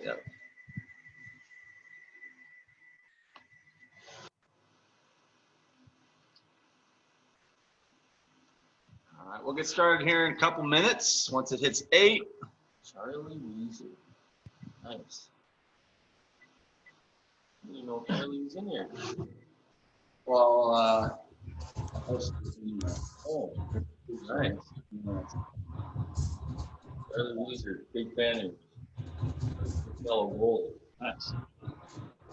Yep. All right, we'll get started here in a couple minutes. Once it hits 8. Charlie Weezer. Nice. I didn't know Charlie was in here. Well, oh, nice. Charlie Weezer, big fan of fellow goalie. Nice.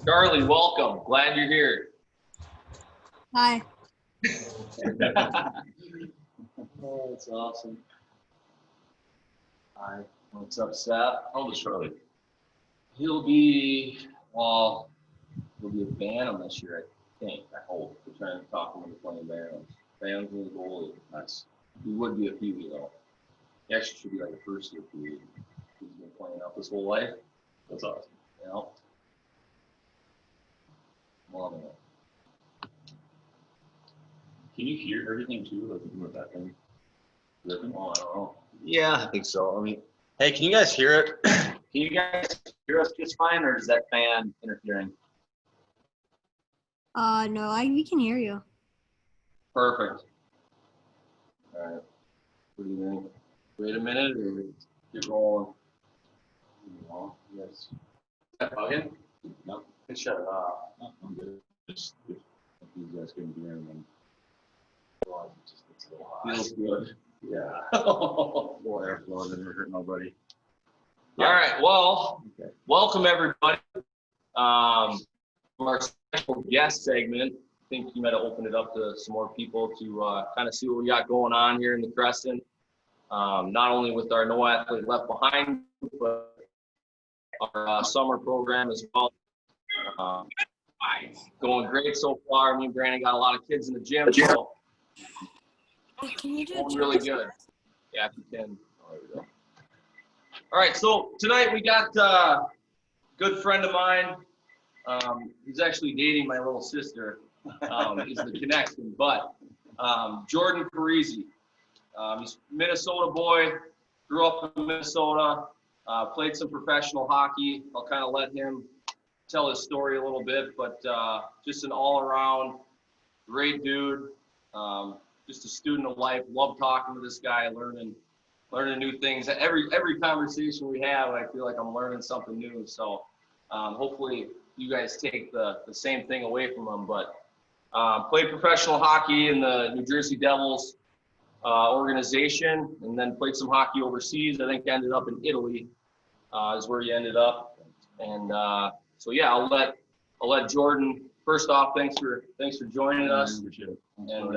Charlie, welcome. Glad you're here. Hi. Oh, that's awesome. Hi. What's up, Seth? How old is Charlie? He'll be a Bantam this year, I think. I hope. We're trying to talk him into playing Bantams. Bantams and goalie. Nice. He would be a Pee-wee, though. He actually should be like a first-year Pee-wee. He's been playing up his whole life. That's awesome. You know? Loving it. Can you hear everything too, like with that thing? Oh, I don't know. Yeah, I think so. I mean, hey, can you guys hear it? Can you guys hear us just fine, or is that fan interfering? No, we can hear you. Perfect. All right. What do you think? Wait a minute, or get rolling? Yes. Is that bugging? No. Can shut it off. No, I'm good. Just if you guys can hear them. Feels good. Yeah. Boy, airflow didn't hurt nobody. Yeah. All right. Well, welcome everybody. Our special guest segment. I think you might have opened it up to some more people to kind of see what we got going on here in the Crescent. Not only with our No Athlete Left Behind, but our summer program as well. Going great so far. Me and Brandon got a lot of kids in the gym. So Can you do going really good. Yeah, if you can. Oh, there we go. All right, so tonight we got a good friend of mine. He's actually dating my little sister. Is the connection, but Jordan Parisi. He's a Minnesota boy. Grew up in Minnesota. Played some professional hockey. I'll kind of let him tell his story a little bit, but just an all-around great dude. Just a student of life. Love talking to this guy, learning new things. Every conversation we have, I feel like I'm learning something new. So hopefully you guys take the same thing away from him. But played professional hockey in the New Jersey Devils organization, and then played some hockey overseas. I think ended up in Italy is where you ended up. And so yeah, I'll let Jordan. First off, thanks for joining us. And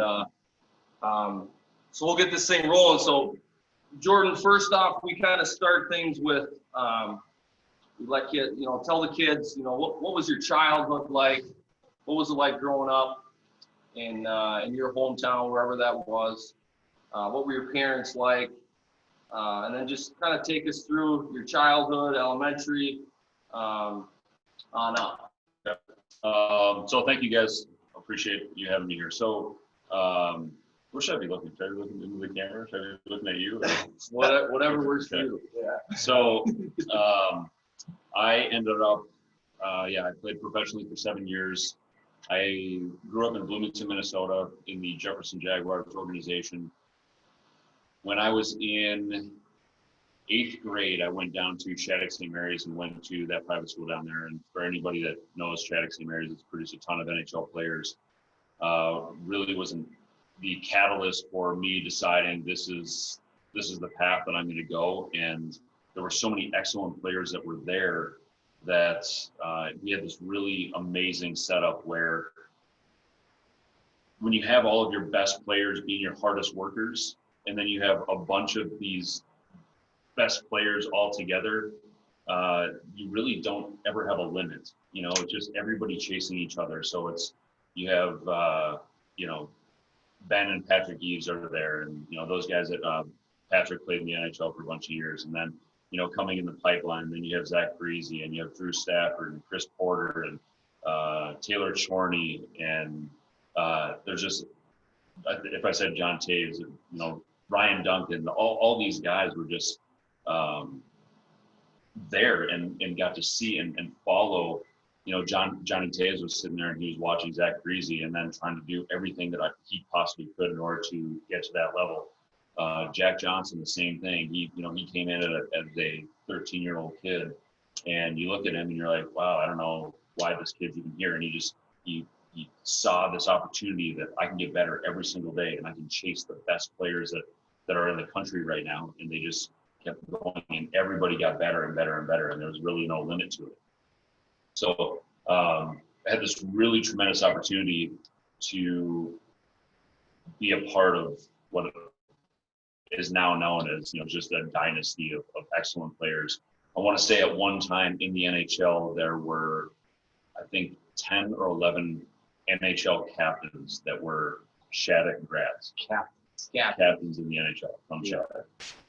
so we'll get this thing rolling. So Jordan, first off, we kind of start things with we let kids, tell the kids, what was your childhood like? What was it like growing up in your hometown, wherever that was? What were your parents like? And then just kind of take us through your childhood, elementary, on up. So thank you guys. Appreciate you having me here. So where should I be looking? Should I be looking into the camera? Should I be looking at you? Whatever works for you. Yeah. So I ended up, I played professionally for 7 years. I grew up in Bloomington, Minnesota in the Jefferson Jaguars organization. When I was in 8th grade, I went down to Shattuck St. Mary's and went to that private school down there. And for anybody that knows Shattuck St. Mary's, it's produced a ton of NHL players. Really wasn't the catalyst for me deciding this is the path that I'm going to go. And there were so many excellent players that were there that we had this really amazing setup where when you have all of your best players being your hardest workers, and then you have a bunch of these best players all together, you really don't ever have a limit. It's just everybody chasing each other. So you have, Ben and Patrick Eves are there, and those guys that Patrick played in the NHL for a bunch of years, and then coming in the pipeline, then you have Zach Parise, and you have Drew Stafford and Chris Porter and Taylor Chorney, and there's just, if I said John Taves, Ryan Duncan, all these guys were just there and got to see and follow. You know, Johnny Taves was sitting there and he was watching Zach Parisi and then trying to do everything that he possibly could in order to get to that level. Jack Johnson, the same thing. He came in as a 13-year-old kid, and you look at him and you're like, wow, I don't know why this kid's even here. And he saw this opportunity that I can get better every single day, and I can chase the best players that are in the country right now. And they just kept going, and everybody got better and better and better, and there was really no limit to it. So I had this really tremendous opportunity to be a part of what is now known as, just a dynasty of excellent players. I want to say at one time in the NHL, there were, I think, 10 or 11 NHL captains that were Shattuck grads. Captains in the NHL from Shattuck.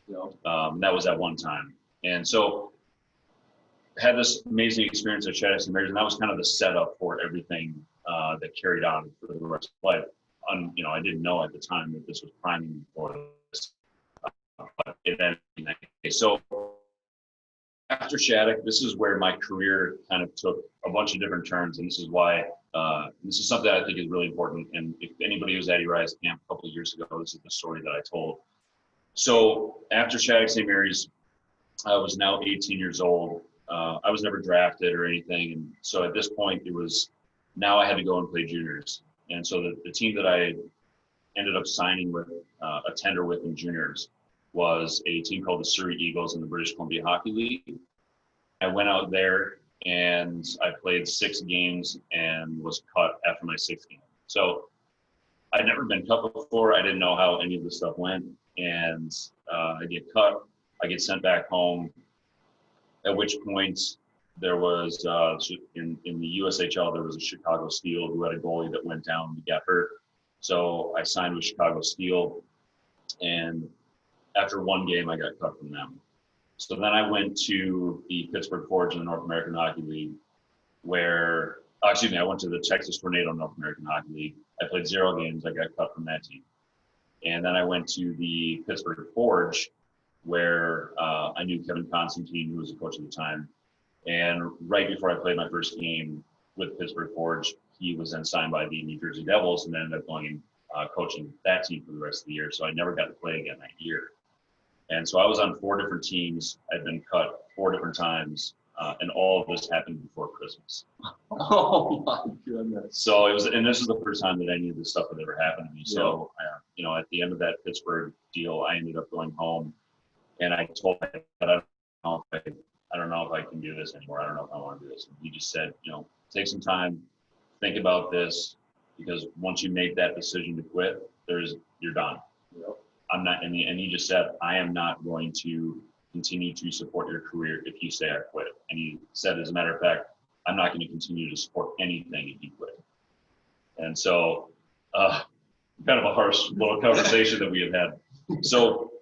That was at one time. And so had this amazing experience at Shattuck St. Mary's, and that was kind of the setup for everything that carried on for the rest of life. I didn't know at the time that this was priming for this. But it ended. So after Shattuck, this is where my career kind of took a bunch of different turns, and this is why this is something I think is really important. And if anybody was at Parise camp a couple of years ago, this is the story that I told. So after Shattuck St. Mary's, I was now 18 years old. I was never drafted or anything, and so at this point, now I had to go and play juniors. And so the team that I ended up signing with a tender with in juniors was a team called the Surrey Eagles in the British Columbia Hockey League. I went out there and I played 6 games and was cut after my 6th game. So I'd never been cut before. I didn't know how any of this stuff went. And I get cut. I get sent back home, at which point there was, in the USHL, there was a Chicago Steel who had a goalie that went down and got hurt. So I signed with Chicago Steel, and after 1 game, I got cut from them. So then I went to the Pittsburgh Forge in the North American Hockey League, I went to the Texas Tornado North American Hockey League. I played 0 games. I got cut from that team. And then I went to the Pittsburgh Forge, where I knew Kevin Constantine, who was the coach at the time. And right before I played my first game with Pittsburgh Forge, he was then signed by the New Jersey Devils and ended up going coaching that team for the rest of the year. So I never got to play again that year. And so I was on 4 different teams. I'd been cut 4 different times, and all of this happened before Christmas. Oh my goodness! So and this is the first time that any of this stuff had ever happened to me. So at the end of that Pittsburgh deal, I ended up going home, and I told him that I don't know if I can do this anymore. I don't know if I want to do this. And he just said, take some time, think about this, because once you make that decision to quit, you're done. Yep. I'm not, and he just said, I am not going to continue to support your career if you say I quit. And he said, as a matter of fact, I'm not going to continue to support anything if you quit. And so, kind of a harsh little conversation that we had. So,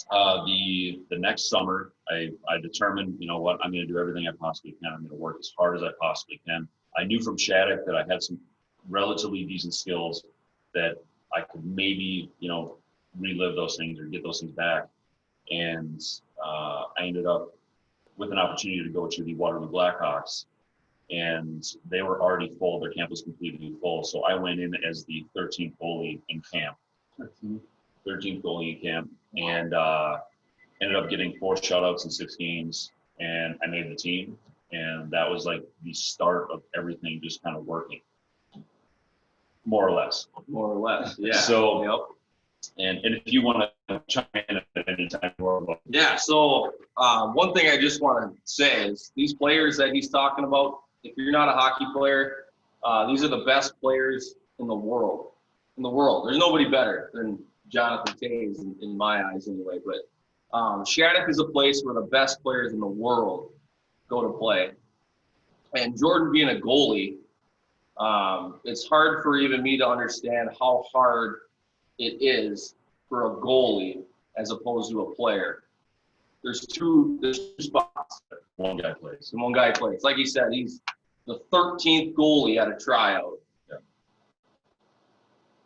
the next summer, I determined, what, I'm going to do everything I possibly can. I'm going to work as hard as I possibly can. I knew from Shattuck that I had some relatively decent skills that I could maybe, relive those things or get those things back. And I ended up with an opportunity to go to the Waterloo Blackhawks, and they were already full. Their camp was completely full. So I went in as the 13th goalie in camp. 13th goalie in camp, and ended up getting 4 shutouts in 6 games, and I made the team. And that was like the start of everything just kind of working, more or less. More or less, yeah. So, yep. And if you want to chime in at any time, yeah. So one thing I just want to say is these players that he's talking about, if you're not a hockey player, these are the best players in the world. There's nobody better than Jonathan Taves in my eyes anyway. But Shattuck is a place where the best players in the world go to play. And Jordan being a goalie, it's hard for even me to understand how hard it is for a goalie as opposed to a player. There's two spots. One guy plays. And one guy plays. Like he said, he's the 13th goalie at a tryout. Yeah.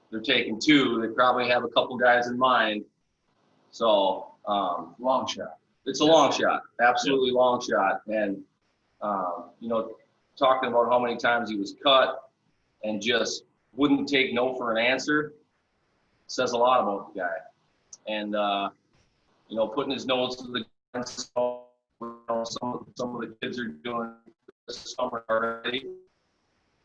They're taking 2. They probably have a couple guys in mind. So long shot. It's a long shot, absolutely long shot. And, you know, talking about how many times he was cut and just wouldn't take no for an answer says a lot about the guy. And, you know, putting his nose to the ground, you know, some of the kids are doing this summer already.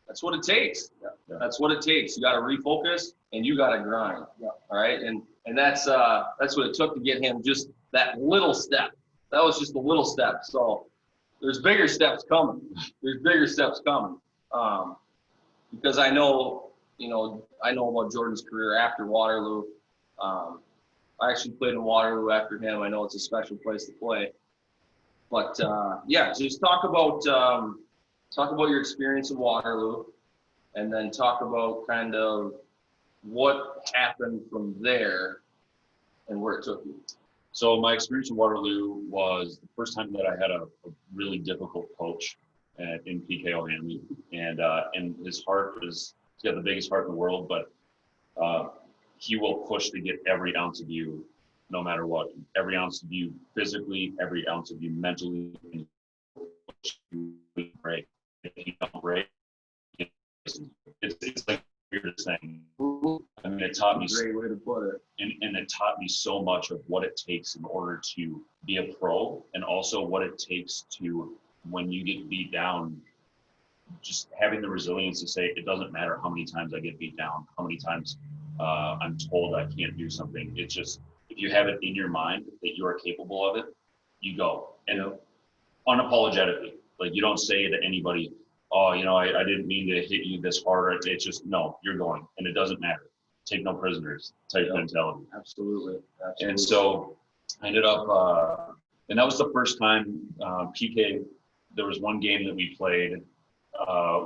That's what it takes. That's what it takes. You got to refocus and you got to grind. All right. And that's what it took to get him just that little step. That was just a little step. So there's bigger steps coming. There's bigger steps coming. Because I know, you know, I know about Jordan's career after Waterloo. I actually played in Waterloo after him. I know it's a special place to play. But yeah, just talk about your experience in Waterloo, and then talk about kind of what happened from there and where it took you. So my experience in Waterloo was the first time that I had a really difficult coach in PK O'Hanley, and his heart is, he's got the biggest heart in the world, but he will push to get every ounce of you, no matter what. Every ounce of you physically, every ounce of you mentally. Break. If you don't break, it's like you're just saying. I mean, it taught me. Great way to put it. And it taught me so much of what it takes in order to be a pro, and also what it takes to, when you get beat down, just having the resilience to say, it doesn't matter how many times I get beat down, how many times I'm told I can't do something. It's just, if you have it in your mind that you are capable of it, you go. And unapologetically, like, you don't say to anybody, oh, you know, I didn't mean to hit you this hard. It's just, no, you're going, and it doesn't matter. Take no prisoners type mentality. Absolutely. And so I ended up, and that was the first time PK, there was one game that we played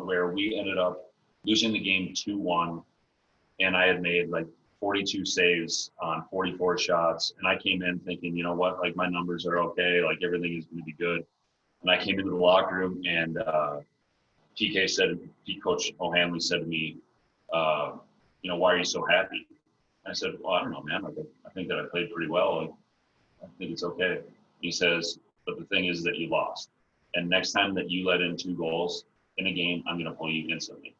where we ended up losing the game 2-1, and I had made like 42 saves on 44 shots. And I came in thinking, you know what, like, my numbers are okay, like everything is going to be good. And I came into the locker room, and Coach O'Hanley said to me, you know, why are you so happy? I said, well, I don't know, man. I think that I played pretty well. And I think it's okay. He says, but the thing is that you lost. And next time that you let in 2 goals in a game, I'm going to pull you instantly.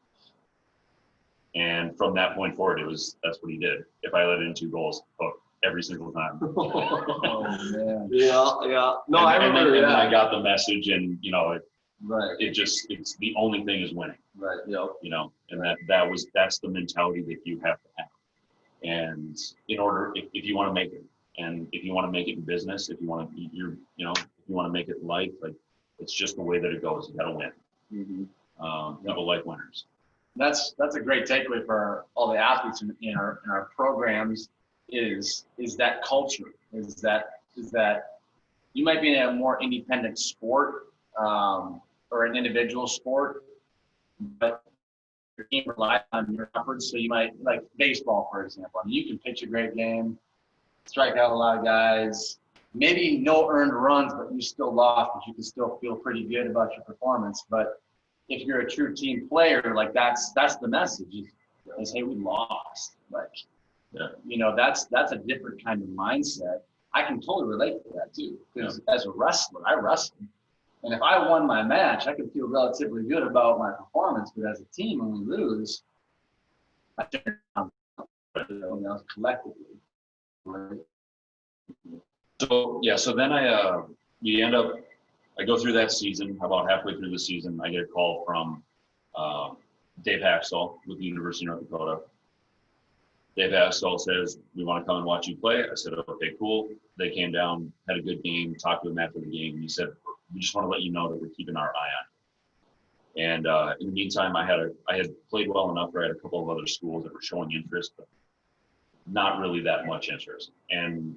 And from that point forward, that's what he did. If I let in 2 goals, hook every single time. Oh, man. Yeah. No, I remember. And then I got the message, and, you know, right. It's the only thing is winning. Right. Yeah. You know, and that's the mentality that you have to have. And in order, if you want to make it, and if you want to make it in business, if you want to, if you want to make it in life, like, it's just the way that it goes. You got to win. Mm-hmm. People like winners. That's a great takeaway for all the athletes in our programs. Is that culture? Is that you might be in a more independent sport or an individual sport, but your team relies on your efforts. So you might, like baseball, for example. I mean, you can pitch a great game, strike out a lot of guys, maybe no earned runs, but you still lost, but you can still feel pretty good about your performance. But if you're a true team player, like that's the message is hey, we lost. Like, you know, that's a different kind of mindset. I can totally relate to that too, because as a wrestler, I wrestled. And if I won my match, I could feel relatively good about my performance. But as a team, when we lose, I turn around, collectively. Right? So then I go through that season. About halfway through the season, I get a call from Dave Haxall with the University of North Dakota. Dave Haxall says, we want to come and watch you play. I said, okay, cool. They came down, had a good game, talked to him after the game. And he said, we just want to let you know that we're keeping our eye on you. And in the meantime, I had played well enough where I had a couple of other schools that were showing interest, but not really that much interest. And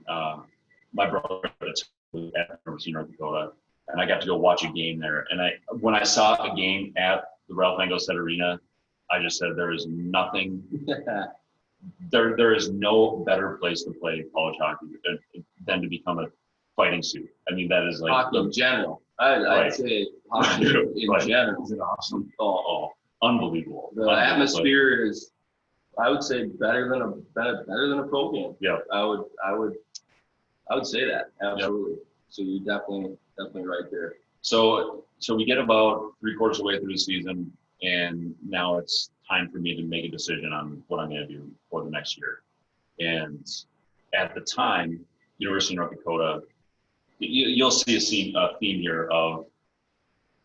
my brother at the University of North Dakota, and I got to go watch a game there. And when I saw a game at the Ralph Engelstad Arena, I just said, there is nothing, there is no better place to play college hockey than to become a fighting suit. I mean, that is like hockey in general. I'd say hockey in general. Is it awesome? Oh, unbelievable. The atmosphere is, I would say, better than a pro game. Yeah, I would say that absolutely. So you definitely right there. So we get about 3/4 of the way through the season, and now it's time for me to make a decision on what I'm going to do for the next year. And at the time, University of North Dakota, you'll see a theme here of,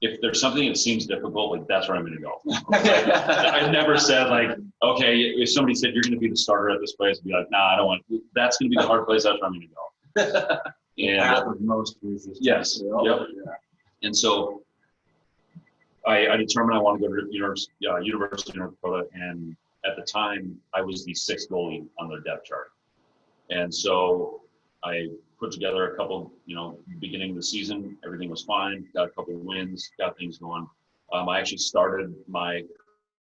if there's something that seems difficult, like, that's where I'm going to go. I never said, like, okay, if somebody said you're going to be the starter at this place, I'd be like, nah, I don't want. That's going to be the hard place. That's where I'm going to go. And most cases. yes, yep. Yeah. And so I determined I want to go to University of North Dakota, and at the time I was the 6th goalie on their depth chart. And so I put together a couple, beginning of the season, everything was fine, got a couple of wins, got things going. I actually started my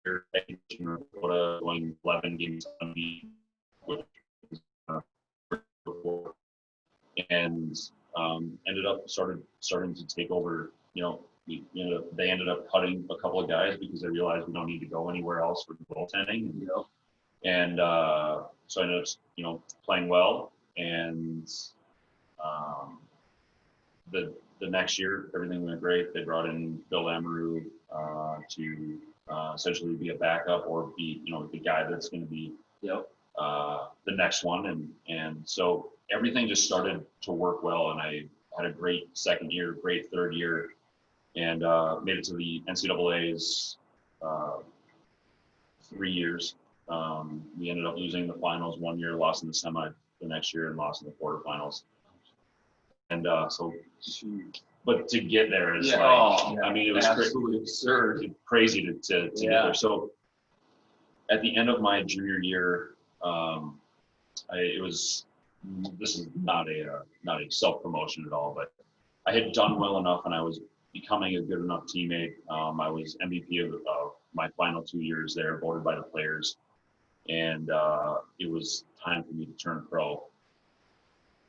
career in North Dakota going 11 games unbeaten, which was before, and ended up starting to take over. They ended up cutting a couple of guys because they realized we don't need to go anywhere else for goaltending. And so I ended up, playing well. And the next year, everything went great. They brought in Bill Amaru to essentially be a backup or be, the guy that's going to be the next one. And so everything just started to work well. And I had a great second year, great third year, and made it to the NCAA's 3 years. We ended up losing the finals one year, lost in the semi the next year, and lost in the quarterfinals. And but to get there is I mean, it was absolutely absurd, crazy to get there. So at the end of my junior year, this is not a self-promotion at all, but I had done well enough, and I was becoming a good enough teammate. I was MVP of my final 2 years there, voted by the players, and it was time for me to turn pro.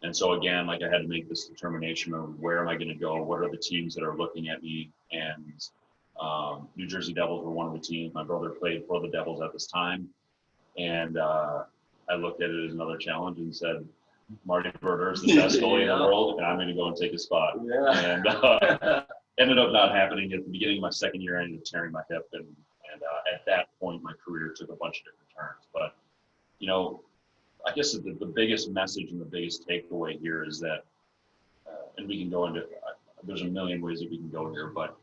And so again, like, I had to make this determination of where am I going to go? What are the teams that are looking at me? And New Jersey Devils were one of the teams. My brother played for the Devils at this time, and I looked at it as another challenge and said, Marty Brodeur is the best goalie in the world, and I'm going to go and take his spot. And ended up not happening. At the beginning of my second year, I ended up tearing my hip, and at that point, my career took a bunch of different turns. But I guess the biggest message and the biggest takeaway here is that, and we can go into, there's a million ways that we can go here, but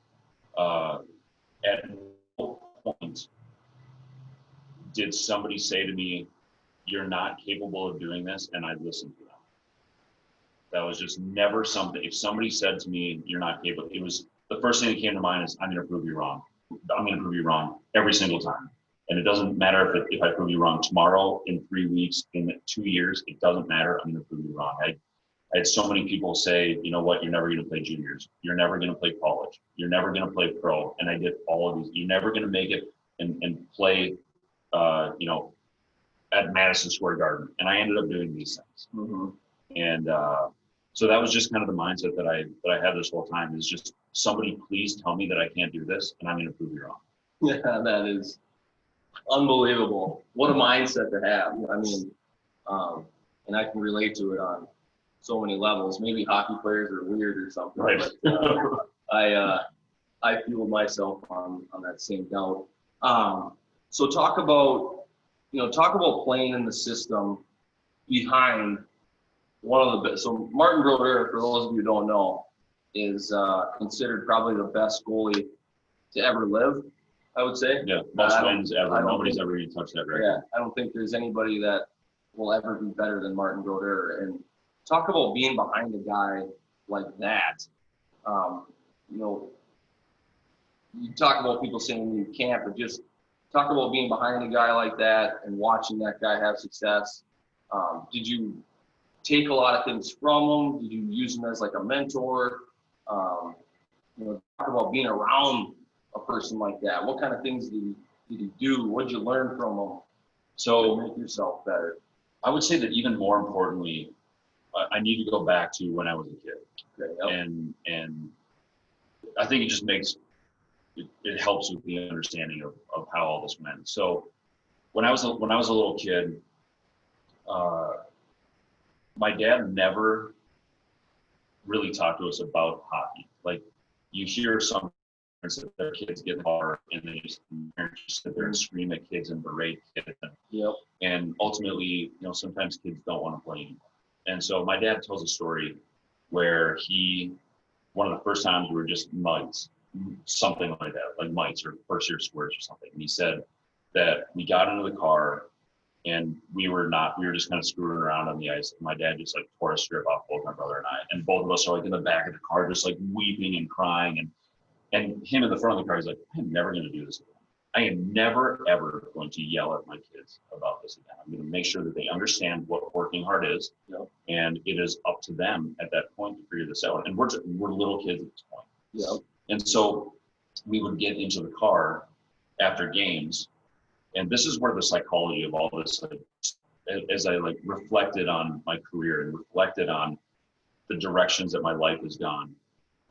at no point did somebody say to me, you're not capable of doing this, and I listened to them. That was just never something. If somebody said to me, you're not capable, it was the first thing that came to mind is, I'm going to prove you wrong. I'm going to prove you wrong every single time. And it doesn't matter if I prove you wrong tomorrow, in 3 weeks, in 2 years, it doesn't matter. I'm going to prove you wrong. I had so many people say, you know what, you're never going to play juniors. You're never going to play college. You're never going to play pro. And I did all of these. You're never going to make it and play, at Madison Square Garden. And I ended up doing these things. Mm-hmm. And so that was just kind of the mindset that I had this whole time, is just, somebody please tell me that I can't do this, and I'm going to prove you wrong. Yeah, that is unbelievable. What a mindset to have. I mean, and I can relate to it on so many levels. Maybe hockey players are weird or something. Right. But, I fueled myself on that same doubt. So talk about playing in the system behind one of the best. So Martin Brodeur, for those of you who don't know, is considered probably the best goalie to ever live, I would say. Yeah, most wins ever. Nobody's ever even touched that record. Yeah, I don't think there's anybody that will ever be better than Martin Brodeur. And talk about being behind a guy like that. You talk about people saying you can't, but just talk about being behind a guy like that and watching that guy have success. Did you take a lot of things from him? Did you use him as like a mentor? Talk about being around a person like that. What kind of things did he do? What did you learn from him to make yourself better? I would say that even more importantly, I need to go back to when I was a kid. Okay, yep. And I think it just makes, it helps with the understanding of how all this went. So when I was a little kid, my dad never really talk to us about hockey. Like, you hear some parents that their kids get in the car and they just sit there and scream at kids and berate kids. Yep. And ultimately, you know, sometimes kids don't want to play anymore. And so my dad tells a story where one of the first times we were just mites, something like that, like mites or first year squares or something. And he said that we got into the car and we were just kind of screwing around on the ice. And my dad just like tore a strip off both my brother and I. And both of us are like in the back of the car, just like weeping and crying. And him in the front of the car, he's like, I'm never going to do this again. I am never, ever going to yell at my kids about this again. I'm going to make sure that they understand what working hard is. Yep. And it is up to them at that point to figure this out. And we're little kids at this point. Yep. And so we would get into the car after games. And this is where the psychology of all this, as I like reflected on my career and reflected on the directions that my life has gone,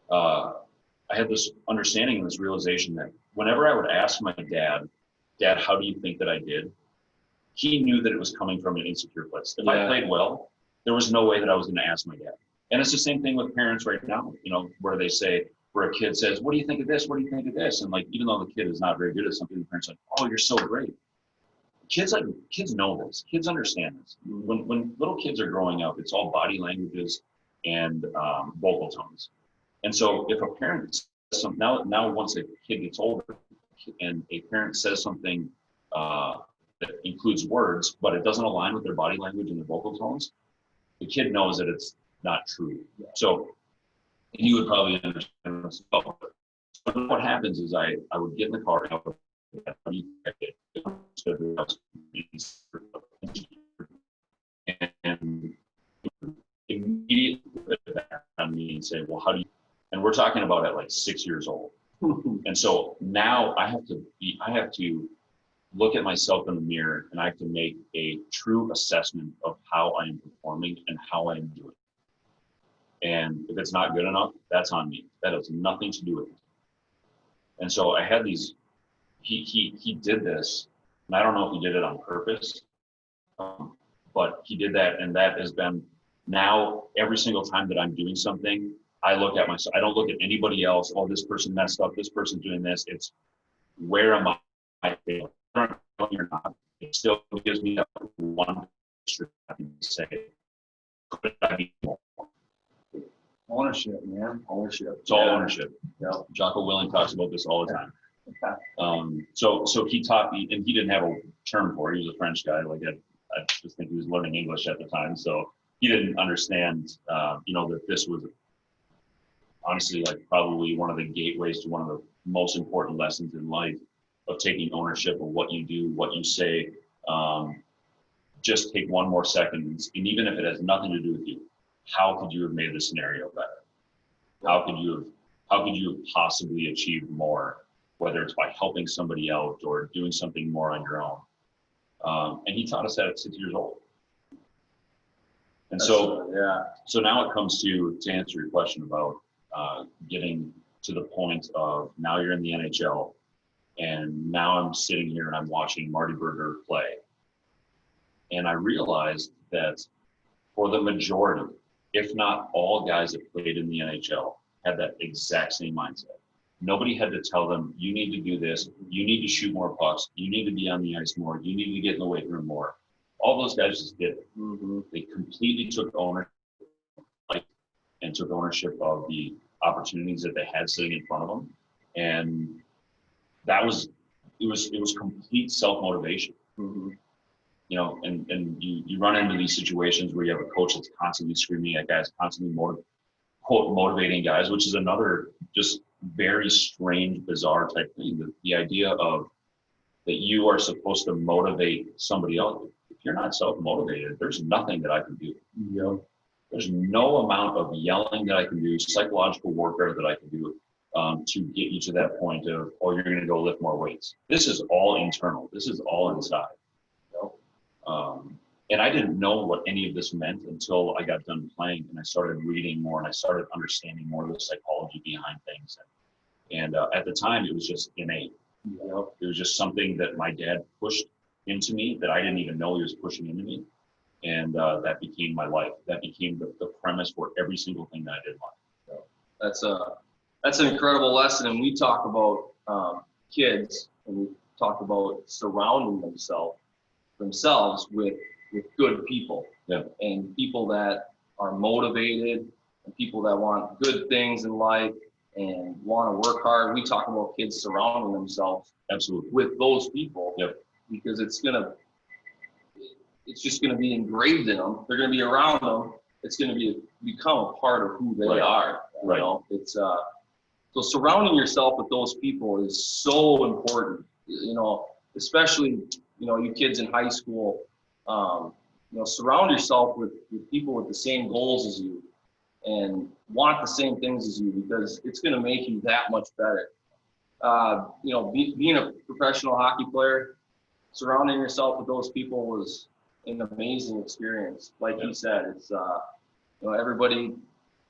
I had this understanding and this realization that whenever I would ask my dad, how do you think that I did? He knew that it was coming from an insecure place. If I played well, there was no way that I was going to ask my dad. And it's the same thing with parents right now, you know, where a kid says, what do you think of this? What do you think of this? And like, even though the kid is not very good at something, the parents are like, oh, you're so great. Kids know this. Kids understand this. When little kids are growing up, it's all body languages and vocal tones. And so if a parent says something, now once a kid gets older and a parent says something that includes words, but it doesn't align with their body language and their vocal tones, the kid knows that it's not true. So you would probably understand this. But what happens is I would get in the car and immediately back on me and say, well, how do you, and we're talking about at like 6 years old. And so now I have to look at myself in the mirror and I have to make a true assessment of how I am performing and how I am doing. And if it's not good enough, that's on me. That has nothing to do with it. And so I had these, he did this, and I don't know if he did it on purpose, but he did that, and that has been, now every single time that I'm doing something, I look at myself. I don't look at anybody else. Oh, this person messed up. This person's doing this. It's where am I failing? Or not. It still gives me that one extra to say, could I be more? Ownership, man. Ownership. It's all ownership. Yeah. Jocko Willing talks about this all the time. So he taught me, and he didn't have a term for it. He was a French guy. Like I just think he was learning English at the time. So he didn't understand, that this was honestly like probably one of the gateways to one of the most important lessons in life of taking ownership of what you do, what you say. Just take one more second, and even if it has nothing to do with you, how could you have made the scenario better? How could you have possibly achieved more, whether it's by helping somebody out or doing something more on your own? And he taught us that at 6 years old. And so now it comes to answer your question about getting to the point of now you're in the NHL, and now I'm sitting here and I'm watching Marty Berger play. And I realized that for the majority, if not all guys that played in the NHL, had that exact same mindset. Nobody had to tell them, you need to do this, you need to shoot more pucks, you need to be on the ice more, you need to get in the weight room more. All those guys just did it. Mm-hmm. They completely took ownership and took ownership of the opportunities that they had sitting in front of them. And it was complete self-motivation. Mm-hmm. And you run into these situations where you have a coach that's constantly screaming at guys, constantly motivating guys, which is another just very strange, bizarre type thing. The idea of that you are supposed to motivate somebody else. If you're not self-motivated, there's nothing that I can do. Yeah. There's no amount of yelling that I can do, psychological warfare that I can do to get you to that point of, oh, you're going to go lift more weights. This is all internal. This is all inside. And I didn't know what any of this meant until I got done playing and I started reading more and I started understanding more of the psychology behind things. And at the time, it was just innate. It was just something that my dad pushed into me that I didn't even know he was pushing into me. And that became my life. That became the premise for every single thing that I did in life. So that's an incredible lesson. And we talk about kids, and we talk about surrounding themselves with good people, and people that are motivated, and people that want good things in life and want to work hard. We talk about kids surrounding themselves Absolutely with those people, because it's just going to be engraved in them. They're going to be around them. It's going to become a part of who they are. You know? It's so surrounding yourself with those people is so important. You know, especially you kids in high school. Surround yourself with people with the same goals as you and want the same things as you, because it's going to make you that much better. Being a professional hockey player, surrounding yourself with those people was an amazing experience. Like you said, it's everybody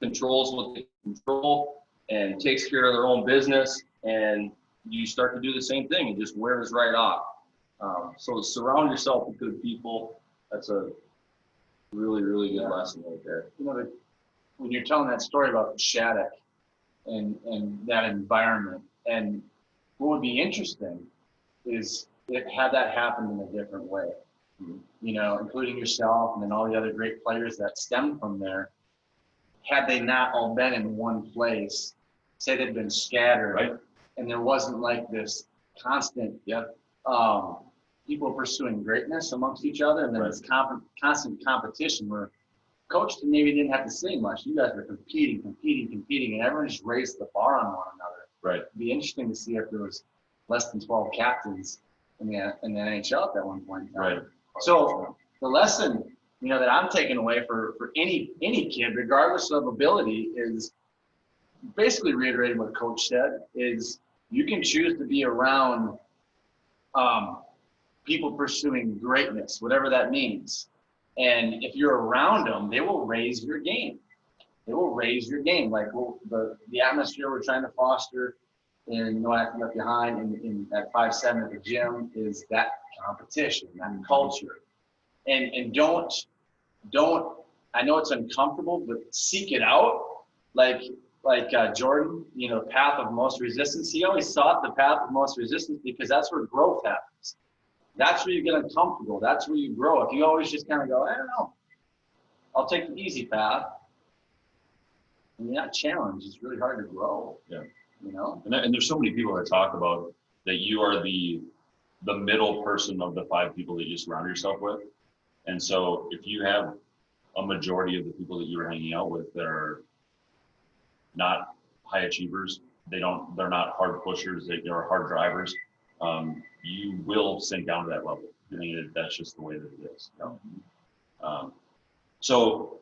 controls what they control and takes care of their own business, and you start to do the same thing. It just wears right off. So surround yourself with good people. That's a really, really good lesson right there. When you're telling that story about Shattuck and that environment, and what would be interesting is had that happened in a different way, including yourself and then all the other great players that stem from there. Had they not all been in one place, say they'd been scattered, and there wasn't like this constant, people pursuing greatness amongst each other, and then this constant competition where coach maybe didn't have to say much. You guys were competing, and everyone just raised the bar on one another. It'd be interesting to see if there was less than 12 captains in the NHL at that one point in time. So the lesson, that I'm taking away for any kid, regardless of ability, is basically reiterating what Coach said, is you can choose to be around people pursuing greatness, whatever that means. And if you're around them, they will raise your game. Like the atmosphere we're trying to foster in No Acting Left Behind in that 5-7 at the gym is that competition, that culture. And don't, I know it's uncomfortable, but seek it out. Like Jordan, the path of most resistance. He always sought the path of most resistance because that's where growth happens. That's where you get uncomfortable. That's where you grow. If you always just kind of go, I don't know, I'll take the easy path, and you're not challenged, it's really hard to grow. And there's so many people that talk about that you are the middle person of the 5 people that you surround yourself with. And so if you have a majority of the people that you're hanging out with that are not high achievers, they're not hard pushers, they're hard drivers, you will sink down to that level. I mean, that's just the way that it is. So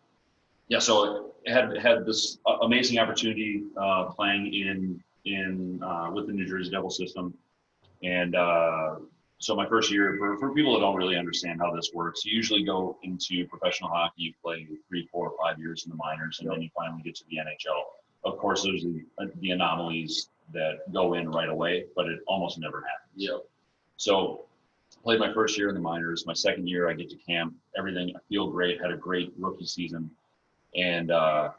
had this amazing opportunity playing in with the New Jersey Devil system, and so my first year, for people that don't really understand how this works, you usually go into professional hockey, you play 3, 4, 5 years in the minors, and then you finally get to the NHL. Of course, there's the anomalies that go in right away, but it almost never happens. So played my first year in the minors. My second year, I get to camp. Everything, I feel great. Had a great rookie season, and I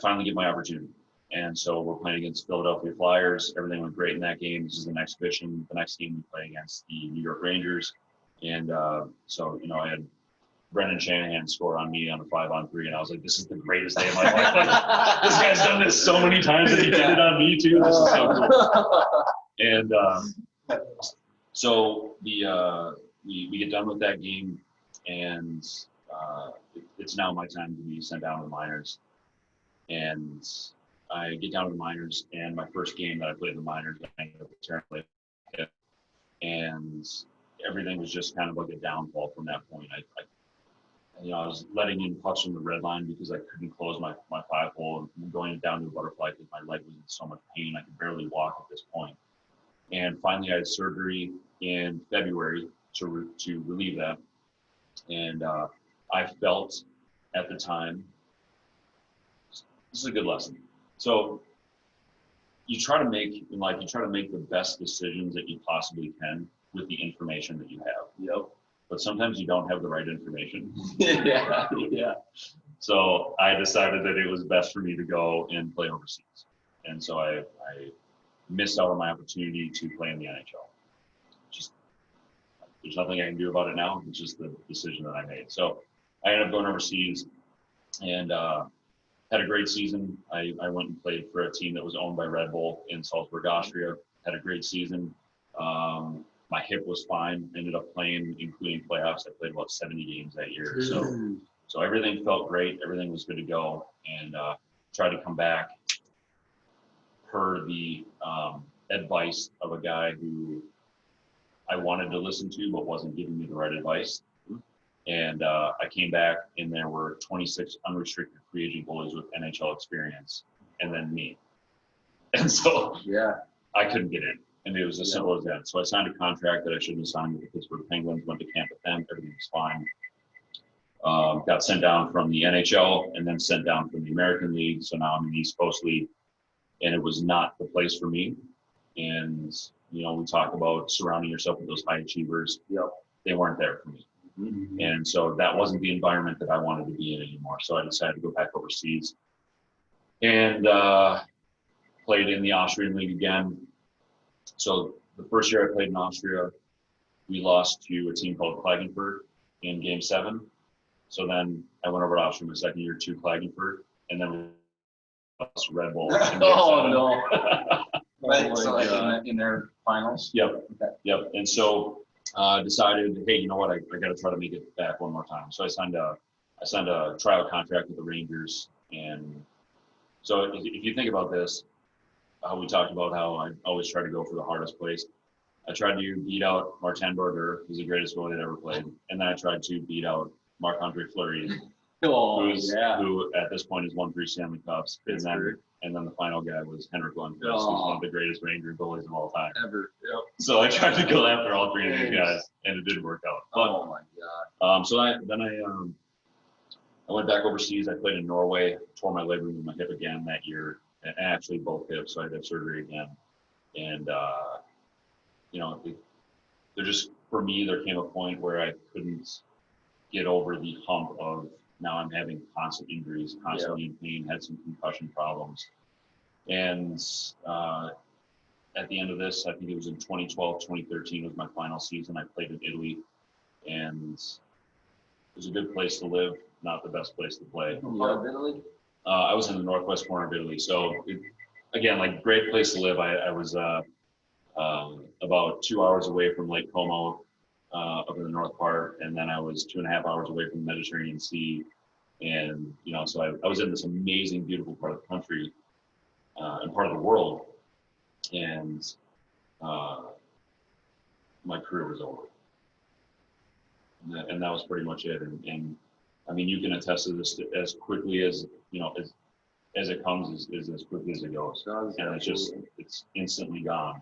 finally get my opportunity. And so we're playing against Philadelphia Flyers. Everything went great in that game. This is an exhibition. The next game we play against the New York Rangers, and so I had Brendan Shanahan score on me on a 5-on-3, and I was like, this is the greatest day of my life. Like, this guy's done this so many times, and he did it on me too. This is so cool. And so we get done with that game, and it's now my time to be sent down to the minors. And I get down to the minors, and my first game that I played in the minors, I ended up tearing it, and everything was just kind of like a downfall from that point. I was letting in pucks from the red line because I couldn't close my 5-hole, and going down to a butterfly because my leg was in so much pain. I could barely walk at this point. And finally, I had surgery in February to relieve that. And I felt at the time, this is a good lesson. So you try to make the best decisions that you possibly can with the information that you have. but sometimes you don't have the right information. Yeah, yeah. So I decided that it was best for me to go and play overseas. And so I missed out on my opportunity to play in the NHL. Just, there's nothing I can do about it now. It's just the decision that I made. So I ended up going overseas and had a great season. I went and played for a team that was owned by Red Bull in Salzburg, Austria. Had a great season. My hip was fine. Ended up playing, including playoffs. I played about 70 games that year. So everything felt great. Everything was good to go. And tried to come back per the advice of a guy who I wanted to listen to, but wasn't giving me the right advice. And I came back, and there were 26 unrestricted free agent goalies with NHL experience, and then me. And so I couldn't get in. And it was as simple as that. So I signed a contract that I shouldn't have signed with the Pittsburgh Penguins, went to camp with them, everything was fine. Got sent down from the NHL and then sent down from the American League. So now I'm in the East Coast League, and it was not the place for me. And, you know, we talk about surrounding yourself with those high achievers. They weren't there for me. And so that wasn't the environment that I wanted to be in anymore. So I decided to go back overseas and played in the Austrian League again. So the first year I played in Austria, we lost to a team called Klagenfurt in Game 7. So then I went over to Austria my second year to Klagenfurt, and then we lost to Red Bull. In Game 7. No. Right, So like in their finals? Yep. And so decided, hey, you know what? I got to try to make it back one more time. So I signed a trial contract with the Rangers. And so if you think about this, how we talked about how I always try to go for the hardest place. I tried to beat out Martin Brodeur, who's the greatest goalie that ever played. And then I tried to beat out Marc-Andre Fleury, who at this point has won 3 Stanley Cups. And then the final guy was Henrik Lundqvist, who's one of the greatest Ranger goalies of all time. Ever. Yep. So I tried to go after all 3 of these guys, and it didn't work out. But, Oh my God. so I went back overseas. I played in Norway, tore my labrum in my hip again that year, and actually both hips. So I had surgery again. And, you know, for me, there came a point where I couldn't get over the hump of now I'm having constant injuries, constantly in pain, had some concussion problems. And at the end of this, I think it was in 2012, 2013 was my final season. I played in Italy, and it was a good place to live, not the best place to play. Italy? I was in the northwest corner of Italy. So again, like great place to live. I was about 2 hours away from Lake Como, up in the north part, and then I was 2.5 hours away from the Mediterranean Sea. And, you know, so I was in this amazing, beautiful part of the country and part of the world. And my career was over. And that was pretty much it. And I mean, you can attest to this as quickly as, you know, as it comes is as quickly as it goes. And it's instantly gone.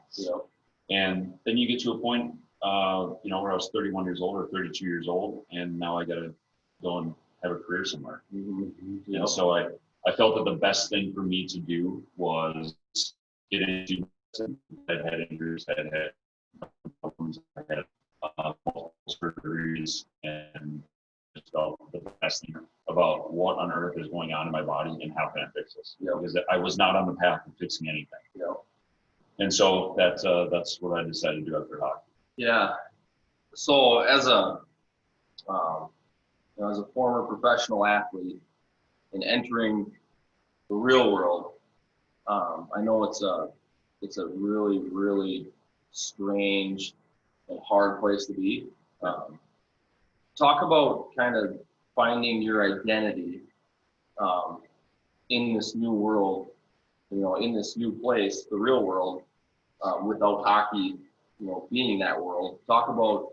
And then you get to a point, you know, where I was 31 years old or 32 years old, and now I got to go and have a career somewhere. And so I felt that the best thing for me to do was get into. I had injuries, I had problems, I had multiple surgeries, and just felt the best thing about what on earth is going on in my body and how can I fix this? Because I was not on the path of fixing anything. And so that's what I decided to do after hockey. Yeah. So as a former professional athlete and entering the real world, I know it's a really, really strange and hard place to be. Talk about kind of finding your identity in this new world, you know, in this new place, the real world, without hockey, you know, being that world. Talk about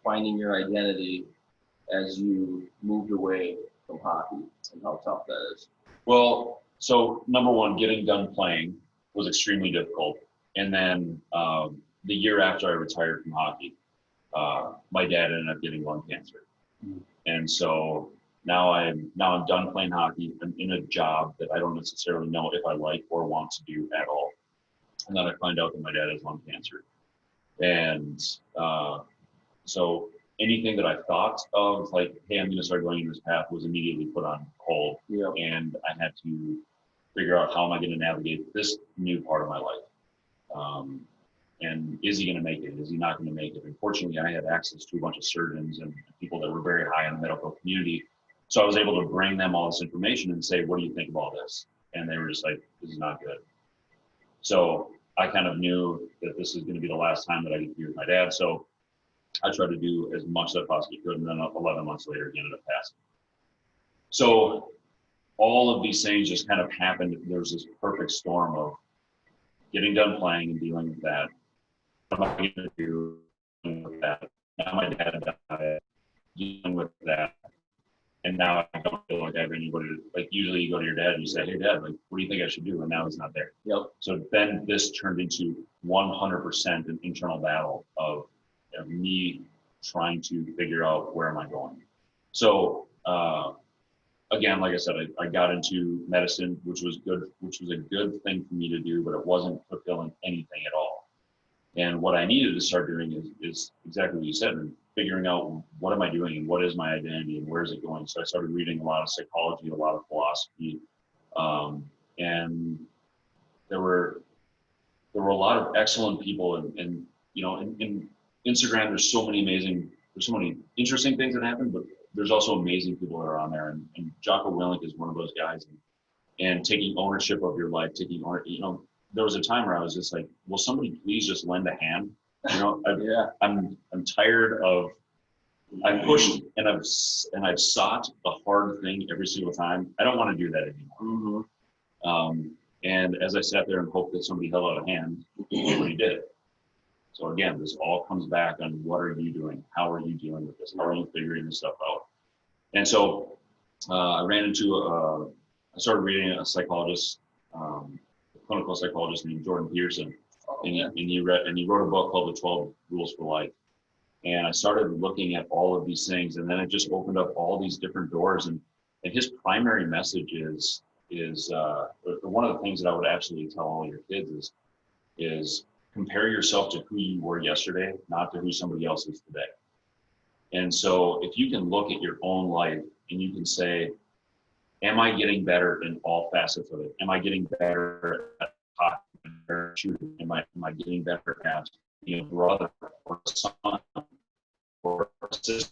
finding your identity as you moved away from hockey and how tough that is. Well, so number one, getting done playing was extremely difficult. And then the year after I retired from hockey, my dad ended up getting lung cancer. And so now I'm done playing hockey. I'm in a job that I don't necessarily know if I like or want to do at all. And then I find out that my dad has lung cancer. And so anything that I thought of, like, hey, I'm going to start going in this path, was immediately put on hold. Yeah. And I had to figure out how am I going to navigate this new part of my life. And is he going to make it? Is he not going to make it? Unfortunately, I had access to a bunch of surgeons and people that were very high in the medical community. So I was able to bring them all this information and say, what do you think of all this? And they were just like, this is not good. So I kind of knew that this is going to be the last time that I get to be with my dad. So I tried to do as much as I possibly could. And then 11 months later, he ended up passing. So all of these things just kind of happened. There was this perfect storm of getting done playing and dealing with that. What am I going to do with that? Now my dad died, dealing with that. And now I don't feel like I have anybody to, like, usually you go to your dad and you say, hey dad, like, what do you think I should do? And now he's not there. Yep. So then this turned into 100% an internal battle of me trying to figure out where am I going. So again, like I said, I got into medicine, which was a good thing for me to do, but it wasn't fulfilling anything at all. And what I needed to start doing is exactly what you said, and figuring out what am I doing and what is my identity and where is it going. So I started reading a lot of psychology, a lot of philosophy, and there were a lot of excellent people. And you know, in Instagram, there's so many interesting things that happen, but there's also amazing people that are on there. And Jocko Willink is one of those guys. And taking ownership of your life, there was a time where I was just like, will somebody please just lend a hand? You know, I'm tired of, I pushed and I've sought the hard thing every single time. I don't want to do that anymore. Mm-hmm. And as I sat there and hoped that somebody held out a hand, nobody did. So again, this all comes back on what are you doing? How are you dealing with this? How are you figuring this stuff out? And so I started reading a psychologist, a clinical psychologist named Jordan Peterson. And he wrote a book called The 12 Rules for Life. And I started looking at all of these things, and then it just opened up all these different doors. And his primary message is one of the things that I would absolutely tell all your kids is compare yourself to who you were yesterday, not to who somebody else is today. And so if you can look at your own life and you can say, am I getting better in all facets of it? Am I getting better at talking, shooting? Am I getting better at being a brother or a son or a sister?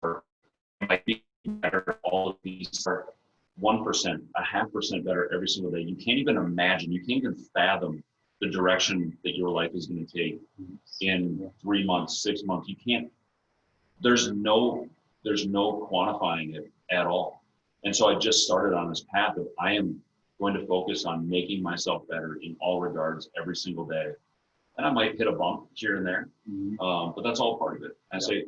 Am I getting better at all of these? 1%, a 0.5% better every single day. You can't even imagine, you can't even fathom the direction that your life is going to take in 3 months, 6 months. You can't, there's no quantifying it at all. And so I just started on this path of I am going to focus on making myself better in all regards every single day. And I might hit a bump here and there, but that's all part of it. I say,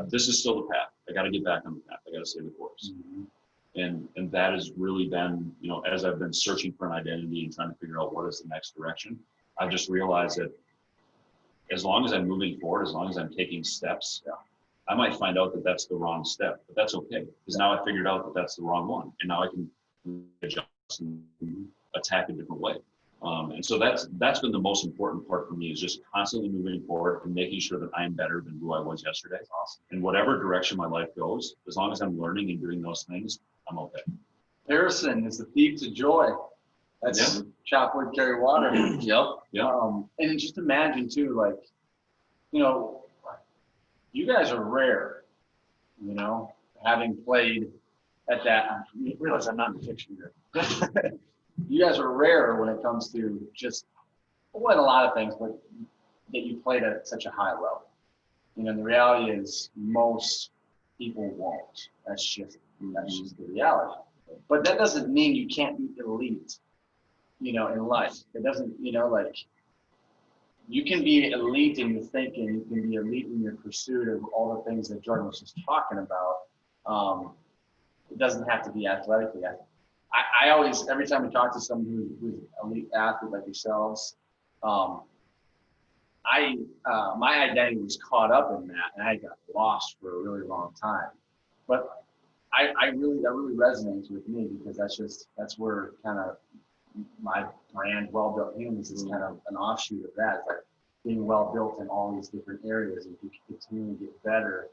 this is still the path. I got to get back on the path. I got to stay the course. And that has really been, you know, as I've been searching for an identity and trying to figure out what is the next direction, I've just realized that as long as I'm moving forward, as long as I'm taking steps, I might find out that that's the wrong step, but that's okay. Because now I figured out that that's the wrong one. And now I can adjust and attack a different way. And so that's been the most important part for me, is just constantly moving forward and making sure that I'm better than who I was yesterday. Awesome. In whatever direction my life goes, as long as I'm learning and doing those things, I'm okay. Harrison is the thief to joy. That's chop wood, carry water. Yep. And just imagine too, like, you know, you guys are rare, you know, having played at that. You realize I'm not in fiction here. You guys are rare when it comes to just, well, a lot of things, but that you played at such a high level. You know, the reality is most people won't. That's just the reality. But that doesn't mean you can't be elite, you know, in life. It doesn't, you know, like, you can be elite in your thinking, you can be elite in your pursuit of all the things that Jordan was just talking about. It doesn't have to be athletically. I always, every time we talk to someone who's an elite athlete like yourselves, my identity was caught up in that, and I got lost for a really long time. But that really resonates with me, because that's where kind of my brand, Well Built Humans, is kind of an offshoot of that. It's like being well built in all these different areas, and you can continue to get better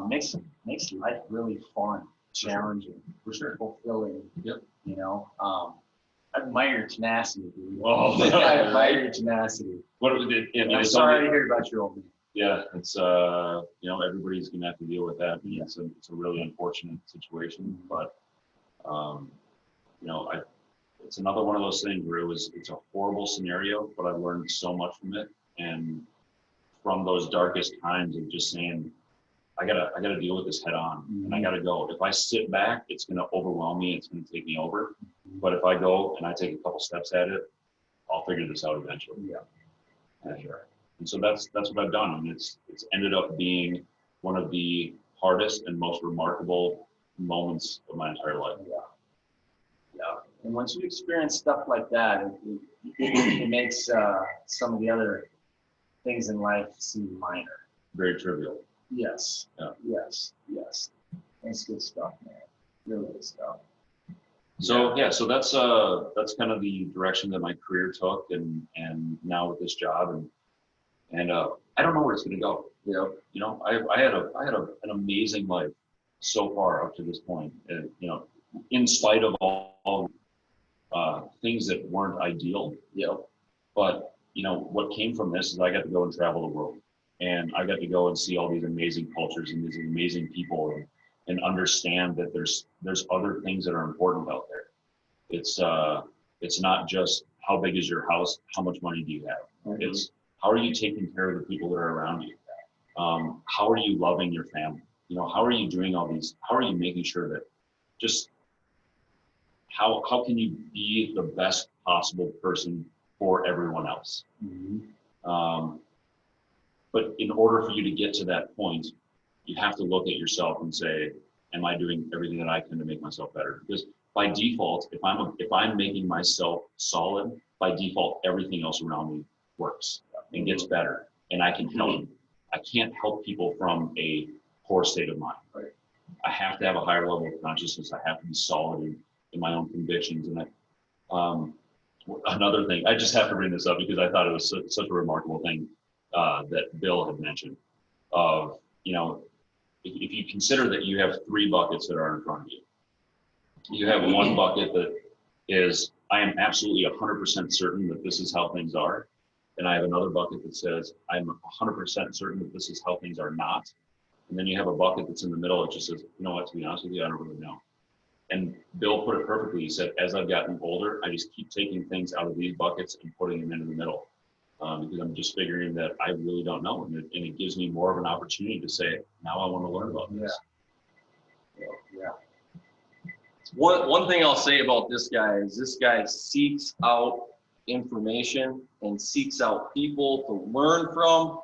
makes life really fun, challenging, For sure. fulfilling. Yep. You know, I admire your tenacity, dude. Oh, I admire your tenacity. What it, And I'm sorry to hear about your old man. yeah, it's everybody's gonna have to deal with that. And it's a really unfortunate situation, but it's another one of those things where it's a horrible scenario, but I learned so much from it. And from those darkest times of just saying, I gotta deal with this head on, and I gotta go. If I sit back, it's gonna overwhelm me. It's gonna take me over. But if I go and I take a couple steps at it, I'll figure this out eventually. Yeah. Sure. And so that's what I've done, and it's ended up being one of the hardest and most remarkable moments of my entire life. Yeah. And once you experience stuff like that, it makes some of the other things in life seem minor. Very trivial. Yes. Yeah. Yes. That's good stuff, man. Really good stuff. So so that's kind of the direction that my career took, and now with this job, and I don't know where it's going to go. I had an amazing life so far up to this point, and in spite of all things that weren't ideal. But what came from this is I got to go and travel the world, and I got to go and see all these amazing cultures and these amazing people, and understand that there's other things that are important out there. It's not just how big is your house, how much money do you have. It's how are you taking care of the people that are around you? How are you loving your family? How are you doing all these? How are you making sure that just how can you be the best possible person for everyone else? But in order for you to get to that point, you have to look at yourself and say, am I doing everything that I can to make myself better? Because by default, if I'm making myself solid, by default, everything else around me works and gets better, and I can help. I can't help people from a poor state of mind. Right. I have to have a higher level of consciousness. I have to be solid in my own convictions. And another thing, I just have to bring this up because I thought it was such a remarkable thing that Bill had mentioned. Of if you consider that you have three buckets that are in front of you. You have one bucket that is, I am absolutely 100% certain that this is how things are. And I have another bucket that says, I'm 100% certain that this is how things are not. And then you have a bucket that's in the middle that just says, to be honest with you, I don't really know. And Bill put it perfectly. He said, as I've gotten older, I just keep taking things out of these buckets and putting them into the middle. Because I'm just figuring that I really don't know. And it gives me more of an opportunity to say, now I want to learn about this. Yeah. One thing I'll say about this guy seeks out information and seeks out people to learn from.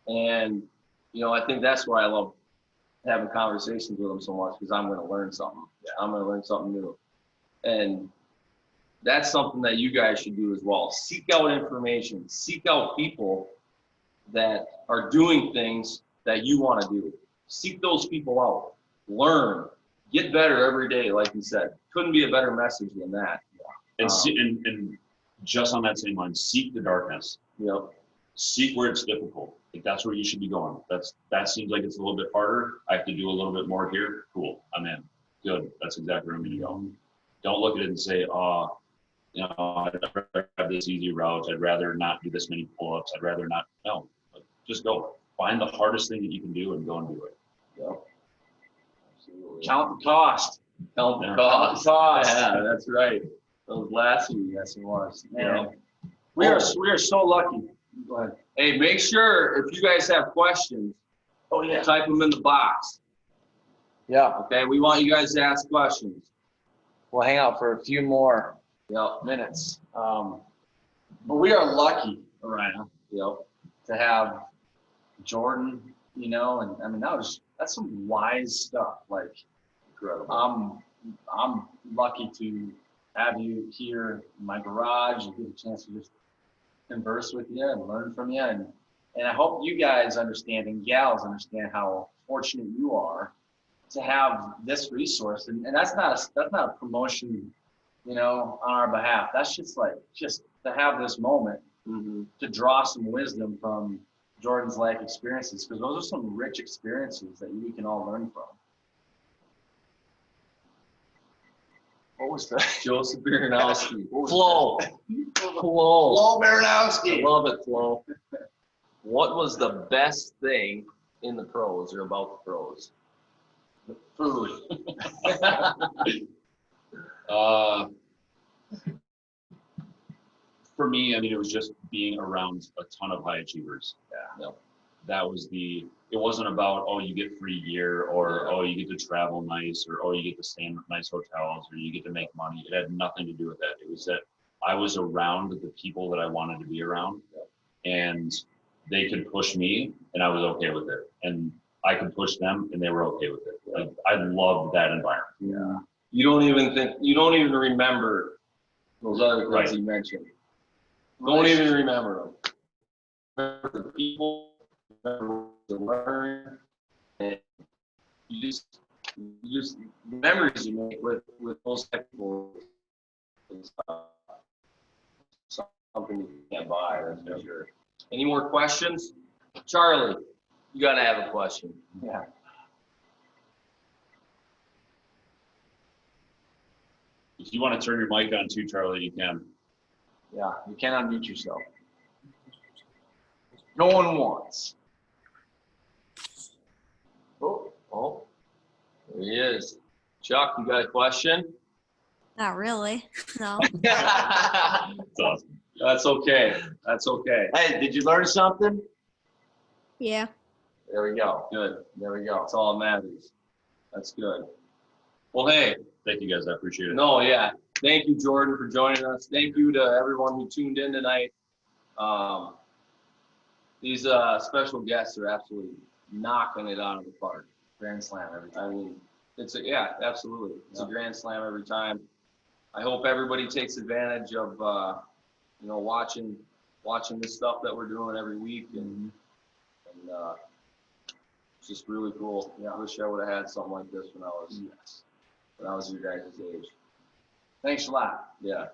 And, I think that's why I love having conversations with him so much, because I'm going to learn something. I'm going to learn something new. And that's something that you guys should do as well. Seek out information, seek out people that are doing things that you want to do. Seek those people out, learn, get better every day. Like you said, couldn't be a better message than that. And just on that same line, seek the darkness. Seek where it's difficult. Like that's where you should be going. That seems like it's a little bit harder. I have to do a little bit more here. Cool, I'm in. Good. That's exactly where I'm going to go. Don't look at it and say, I'd rather have this easy route. I'd rather not do this many pull-ups. I'd rather not. No, just go. Find the hardest thing that you can do and go and do it. Absolutely. Count the cost. Count the Yeah. cost. Cost. Yeah, that's right. Those last few. Yes, it was. Yeah. Man, we are so lucky. Go ahead. Hey, make sure if you guys have questions, type them in the box. Yeah, Okay, we want you guys to ask questions. we'll hang out for a few more minutes. But we are lucky, Ryan, to have Jordan, and I mean that's some wise stuff. Like, Incredible. I'm lucky to have you here in my garage and get a chance to just converse with you and learn from you, and I hope you guys understand and gals understand how fortunate you are to have this resource, and that's not a promotion, on our behalf. That's just to have this moment to draw some wisdom from Jordan's life experiences, because those are some rich experiences that we can all learn from. What was that? Joseph Baranowski. What was Flo. that? Flo. Flo I Baranowski. love it, Flo. What was the best thing in the pros or about the pros? Food. For me, I mean, it was just being around a ton of high achievers. Yeah. That was it wasn't about, oh, you get free gear, or, Yeah. oh, you get to travel nice, or, oh, you get to stay in nice hotels, or you get to make money. It had nothing to do with that. It was that I was around the people that I wanted to be around, and they could push me, and I was okay with it. And I could push them, and they were okay with it. Like, I loved that environment. Yeah. You don't even remember those other things Right. you mentioned. Don't even remember them. Remember the people, remember the learn, and you just memories you make with those type of people is something you can't buy, that's for sure. Any more questions? Charlie, you gotta have a question. Yeah. If you want to turn your mic on too, Charlie, you can. Yeah. You can't unmute yourself. No one wants. Oh, there he is. Chuck, you got a question? Not really. No. It's awesome. That's okay. That's okay. Hey, did you learn something? Yeah. There we go. Good. There we go. That's all that matters. That's good. Well, hey, Thank you guys. I appreciate it. no, yeah. Thank you, Jordan, for joining us. Thank you to everyone who tuned in tonight. These special guests are absolutely knocking it out of the park. Grand slam every I time. mean, yeah, absolutely. It's a Yeah. grand slam every time. I hope everybody takes advantage of, watching this stuff that we're doing every week, and it's just really cool. Yeah, I wish I would have had something like this when I was your guys' age. Thanks a lot. Yeah.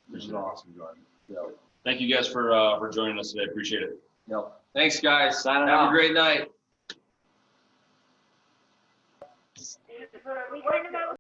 This is awesome, Jordan. Yep. Thank you guys for joining us today. I appreciate it. Yep. Thanks, guys. Signing Have off. a great night.